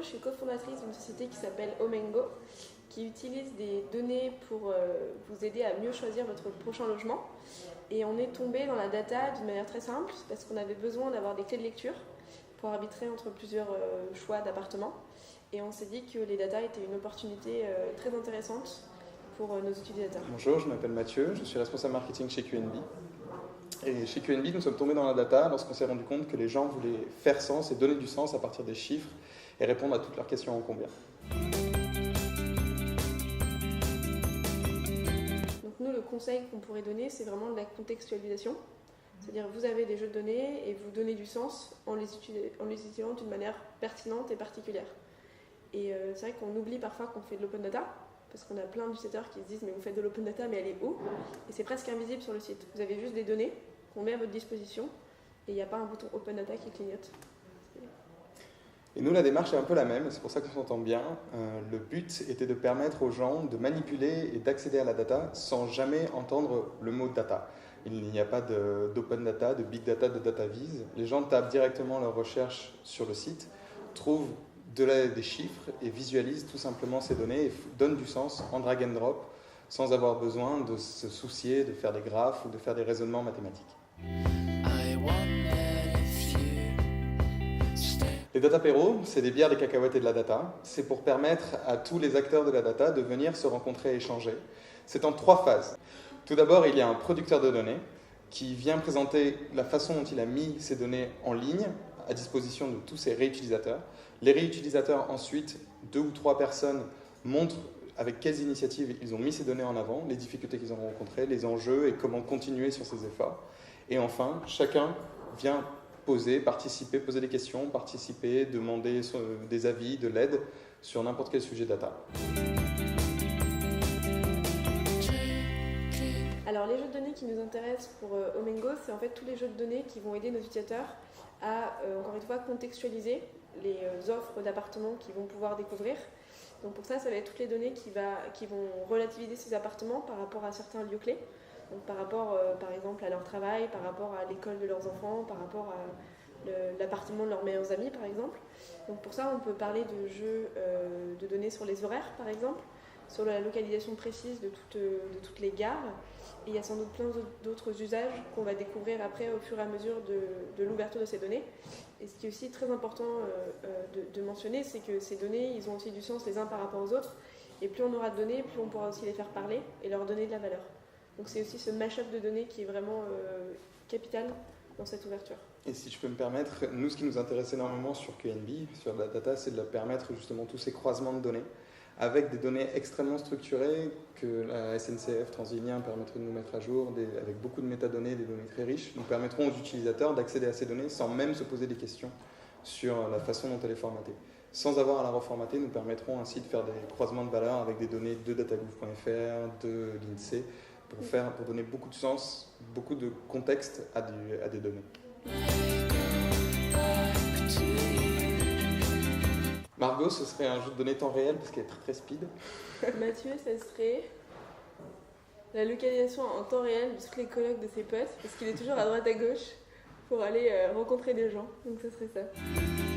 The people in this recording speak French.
je suis cofondatrice d'une société qui s'appelle Omengo, qui utilise des données pour vous aider à mieux choisir votre prochain logement. Et on est tombé dans la data d'une manière très simple, parce qu'on avait besoin d'avoir des clés de lecture pour arbitrer entre plusieurs choix d'appartements. Et on s'est dit que les data étaient une opportunité très intéressante pour nos utilisateurs. Bonjour, je m'appelle Mathieu, je suis responsable marketing chez QNB. Et chez QNB, nous sommes tombés dans la data lorsqu'on s'est rendu compte que les gens voulaient faire sens et donner du sens à partir des chiffres et répondre à toutes leurs questions en combien. Donc nous, le conseil qu'on pourrait donner, c'est vraiment de la contextualisation. C'est-à-dire vous avez des jeux de données et vous donnez du sens en les utilisant d'une manière pertinente et particulière. Et c'est vrai qu'on oublie parfois qu'on fait de l'open data, parce qu'on a plein d'utilisateurs qui se disent mais vous faites de l'open data, mais elle est où? Et c'est presque invisible sur le site. Vous avez juste des données qu'on met à votre disposition et il n'y a pas un bouton open data qui clignote. Et nous, la démarche est un peu la même, c'est pour ça qu'on s'entend bien. Le but était de permettre aux gens de manipuler et d'accéder à la data sans jamais entendre le mot data. Il n'y a pas d'open data, de big data, de data viz. Les gens tapent directement leur recherche sur le site, trouvent des chiffres et visualisent tout simplement ces données et donnent du sens en drag and drop sans avoir besoin de se soucier de faire des graphes ou de faire des raisonnements mathématiques. Les datapéros, c'est des bières, des cacahuètes et de la data. C'est pour permettre à tous les acteurs de la data de venir se rencontrer et échanger. C'est en 3 phases. Tout d'abord, il y a un producteur de données qui vient présenter la façon dont il a mis ces données en ligne à disposition de tous ses réutilisateurs. Les réutilisateurs, ensuite, 2 ou 3 personnes montrent avec quelles initiatives ils ont mis ces données en avant, les difficultés qu'ils ont rencontrées, les enjeux et comment continuer sur ces efforts. Et enfin, chacun vient participer, poser des questions, participer, demander des avis, de l'aide sur n'importe quel sujet data. Alors les jeux de données qui nous intéressent pour Omengo, c'est en fait tous les jeux de données qui vont aider nos utilisateurs à, encore une fois, contextualiser les offres d'appartements qu'ils vont pouvoir découvrir. Donc pour ça, ça va être toutes les données qui vont relativiser ces appartements par rapport à certains lieux clés. Donc par rapport, par exemple, à leur travail, par rapport à l'école de leurs enfants, par rapport à l'appartement de leurs meilleurs amis, par exemple. Donc pour ça, on peut parler de jeux de données sur les horaires, par exemple, sur la localisation précise de toutes les gares. Et il y a sans doute plein d'autres usages qu'on va découvrir après au fur et à mesure de l'ouverture de ces données. Et ce qui est aussi très important de mentionner, c'est que ces données, ils ont aussi du sens les uns par rapport aux autres. Et plus on aura de données, plus on pourra aussi les faire parler et leur donner de la valeur. Donc c'est aussi ce mash-up de données qui est vraiment capital dans cette ouverture. Et si je peux me permettre, nous, ce qui nous intéresse énormément sur QNB, sur la data, c'est de permettre justement tous ces croisements de données avec des données extrêmement structurées que la SNCF Transilien permettrait de nous mettre à jour, avec beaucoup de métadonnées, des données très riches, nous permettront aux utilisateurs d'accéder à ces données sans même se poser des questions sur la façon dont elle est formatée. Sans avoir à la reformater, nous permettrons ainsi de faire des croisements de valeurs avec des données de datagouv.fr, de l'INSEE, pour donner beaucoup de sens, beaucoup de contexte à des données. Margot, ce serait un jeu de données temps réel parce qu'elle est très très speed. Mathieu, ça serait la localisation en temps réel de toutes les colocs de ses potes, parce qu'il est toujours à droite à gauche pour aller rencontrer des gens. Donc ça serait ça.